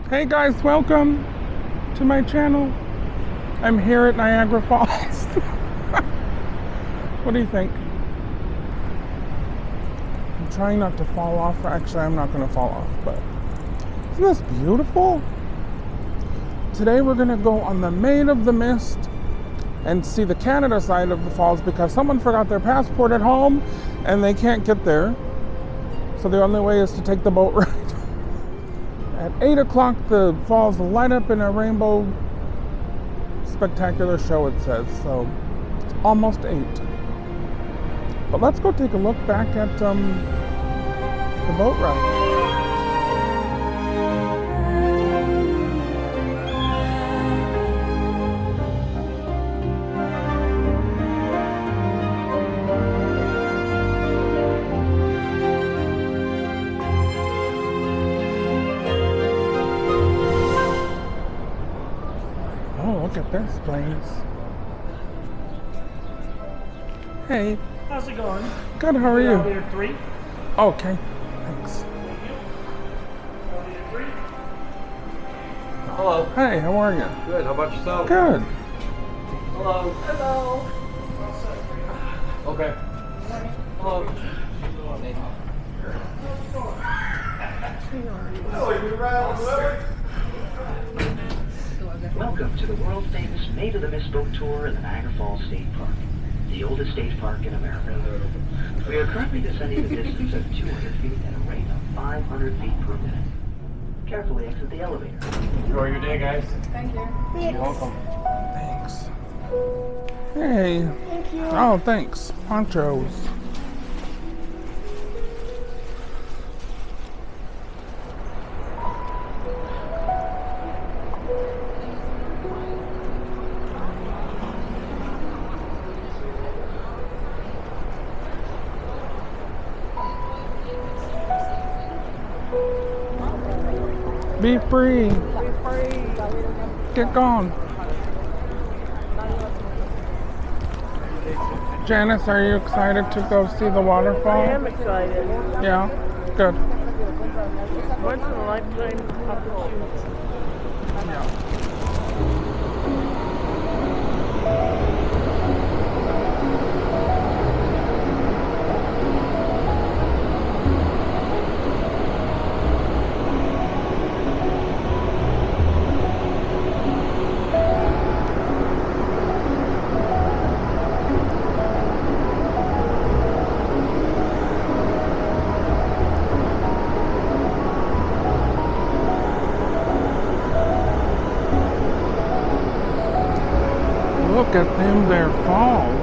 Hey guys, welcome to my channel. I'm here at Niagara Falls. What do you think? I'm trying not to fall off. Actually, I'm not going to fall off, but isn't this beautiful? Today we're going to go on the Maid of the Mist and see the Canada side of the falls because someone forgot their passport at home and they can't get there. So the only way is to take the boat ride. At 8 o'clock, the falls light up in a rainbow spectacular show, it says. So it's almost 8. But let's go take a look back at the boat ride. Look at this place. Hey. How's it going? Good, how are you? Elevator 3. Okay, thanks. Thank you. Elevator 3. Hello. Hey, how are you? Good. How about yourself? Good. Hello. Hello. Okay. Hello. Welcome to the world-famous Maid of the Mist boat tour in the Niagara Falls State Park, the oldest state park in America. We are currently descending the distance of 200 feet at a rate of 500 feet per minute. Carefully exit the elevator. Enjoy your day, guys. Thank you. You're welcome. Thanks. Hey. Thank you. Oh, thanks. Ponchos. Be free. Get gone. Janice, are you excited to go see the waterfall? I am excited. Yeah? Good. Once in a lifetime opportunity. Yeah. Look at them there falls.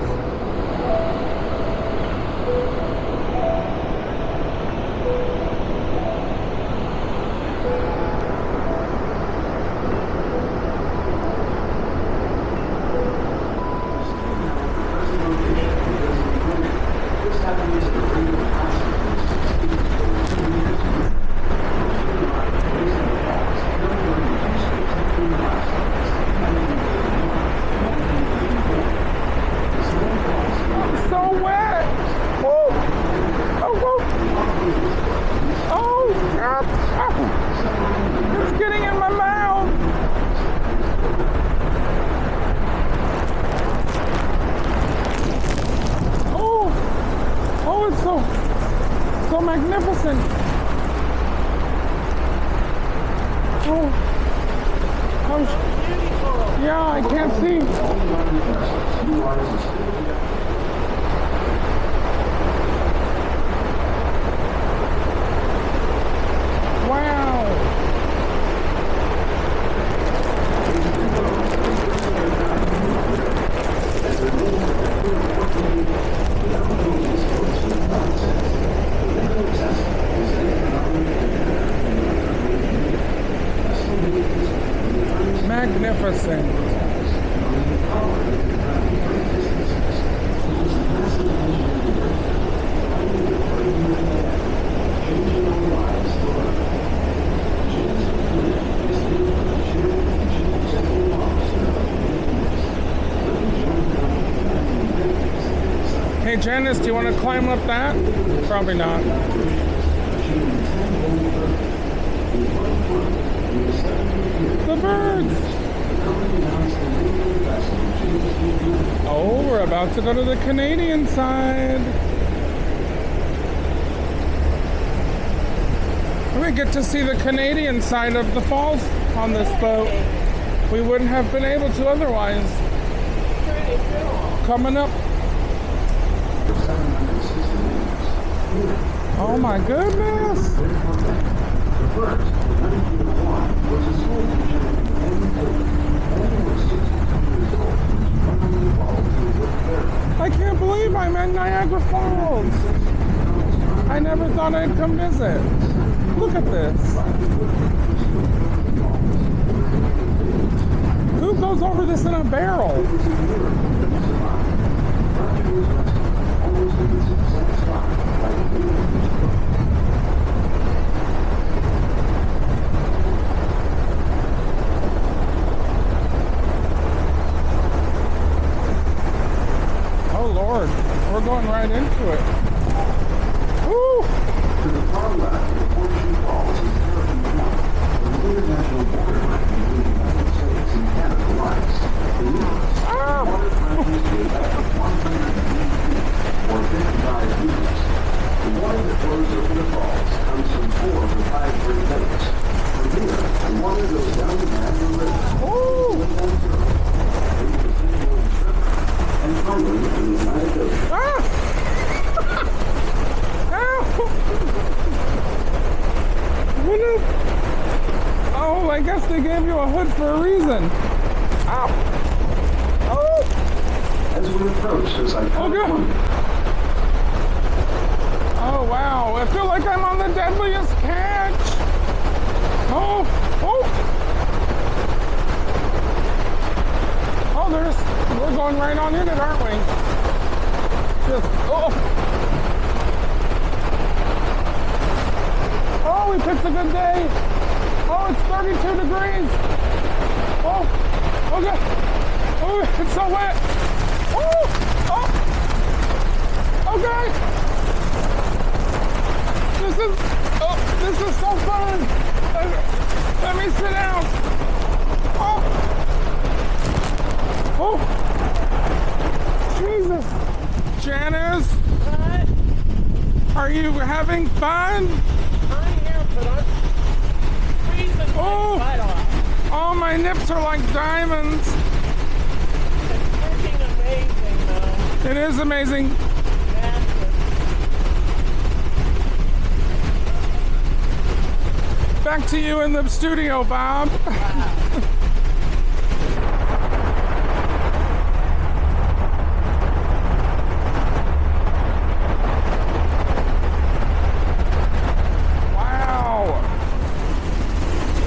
It's getting in my mouth. Oh, it's so magnificent. Yeah, I can't see. Magnificent. Hey Janice, do you want to climb up that? Probably not. The birds! Oh, we're about to go to the Canadian side. We get to see the Canadian side of the falls on this boat. We wouldn't have been able to otherwise. Coming up. Oh my goodness! I can't believe I'm at Niagara Falls. I never thought I'd come visit. Look at this. Who goes over this in a barrel? Oh Lord, we're going right into it. Woo! To the far left, the Horseshoe Falls is Caribbean Point, where the international border line between the United States and Canada lies. The river, water plunges to a depth of 180 feet, or 55 meters. The water that flows over the falls comes from 4 of the 5 Great Lakes. From here, the water goes down the Niagara River, and finally to the Atlantic Ocean. What is... Oh, I guess they gave you a hood for a reason. Ow! Oh! As we approach this iconic wonder. Oh, wow. I feel like I'm on the deadliest catch. Oh! Oh! Oh, we're going right on in it, aren't we? Just, oh! Oh, we picked a good day. Oh, it's 32 degrees. Oh, okay. Oh, it's so wet. Oh, oh. Okay. This is so fun. Let me sit down. Oh. Oh. Jesus. Janice. What? Are you having fun? I am, but I'm freezing my butt off. Oh, my nips are like diamonds. It's freaking amazing, though. It is amazing. Massive. Back to you in the studio, Bob.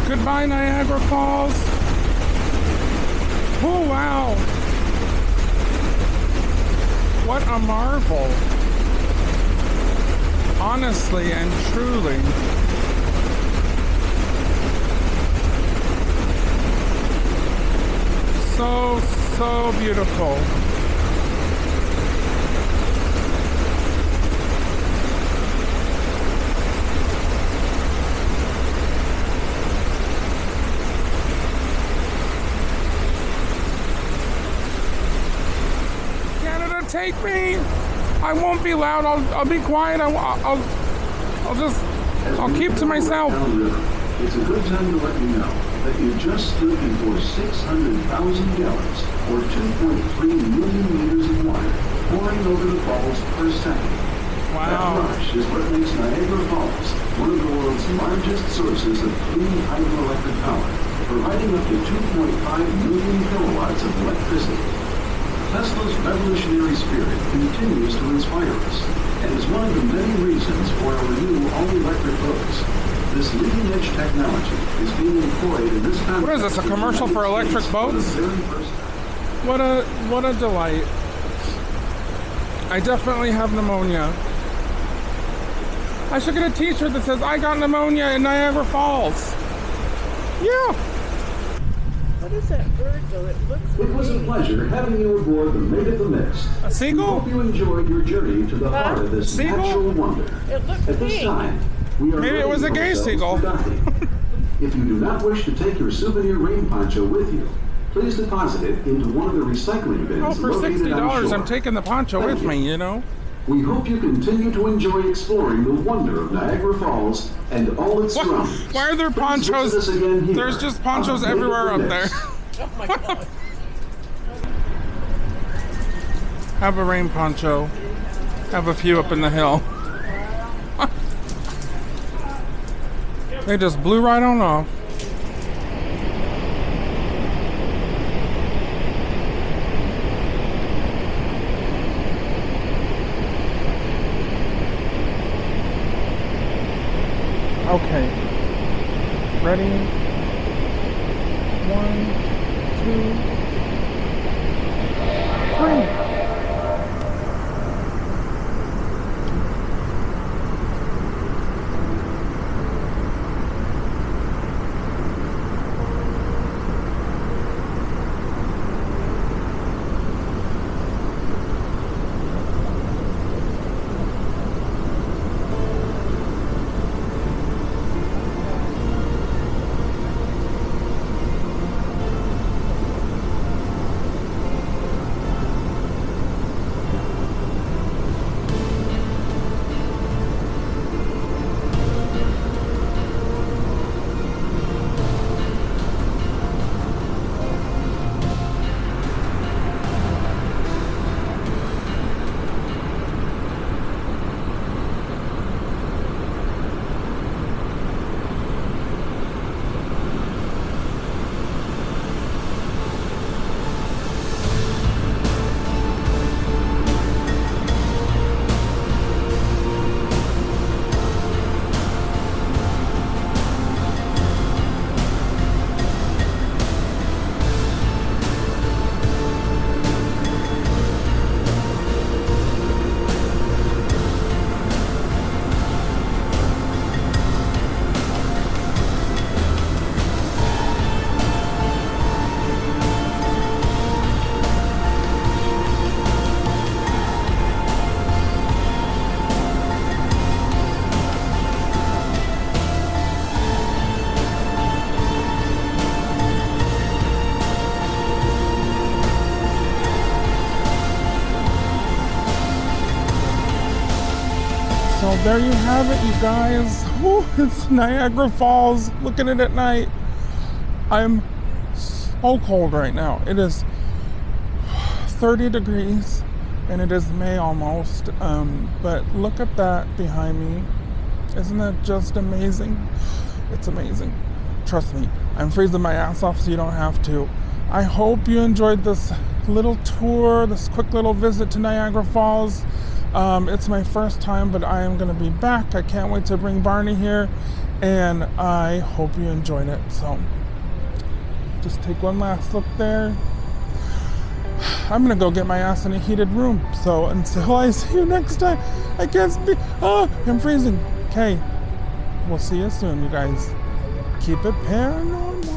Goodbye, Niagara Falls. Oh, wow. What a marvel. Honestly and truly. So beautiful. Take me. I won't be loud. I'll be quiet. I'll keep to myself. It's a good time to let you know that you just stood before 600,000 gallons, or 2.3 million liters of water, pouring over the falls per second. Wow. That rush is what makes Niagara Falls one of the world's largest sources of clean hydroelectric power, providing up to 2.5 million kilowatts of electricity. Tesla's revolutionary spirit continues to inspire us, and is one of the many reasons for our new all-electric boats. This leading-edge technology is being employed in this country. What is this, a commercial for electric boats? What a delight. I definitely have pneumonia. I should get a t-shirt that says, I got pneumonia in Niagara Falls. Yeah. What is that bird, though? It looks It was a pleasure having you aboard the Maid of the Mist. A seagull? We hope you enjoyed your journey to the heart of this Seagull? natural wonder. It looks At this pink. time, we are Maybe it was a readying gay ourselves seagull. for docking. If you do not wish to take your souvenir rain poncho with you, please deposit it into one of the recycling bins Oh, for located on $60, shore. I'm taking the poncho Thank with you. me, you know? We hope you continue to enjoy exploring the wonder of Niagara Falls and all its surroundings. Why are there Please ponchos? visit us again here There's just ponchos on Maid of everywhere the up there. Mist. Oh my god. Have a rain poncho. Have a few up in the hill. They just blew right on off. Okay. Ready? 1, 2, 3. So there you have it, you guys. Ooh, it's Niagara Falls. Looking at it at night. I'm so cold right now. It is 30 degrees and it is May almost. But look at that behind me. Isn't that just amazing? It's amazing. Trust me, I'm freezing my ass off so you don't have to. I hope you enjoyed this little tour, this quick little visit to Niagara Falls. It's my first time, but I am going to be back. I can't wait to bring Barney here, and I hope you enjoyed it. So, just take one last look there. I'm going to go get my ass in a heated room. So, until I see you next time, I can't speak. Oh, I'm freezing. Okay, we'll see you soon, you guys. Keep it paranormal.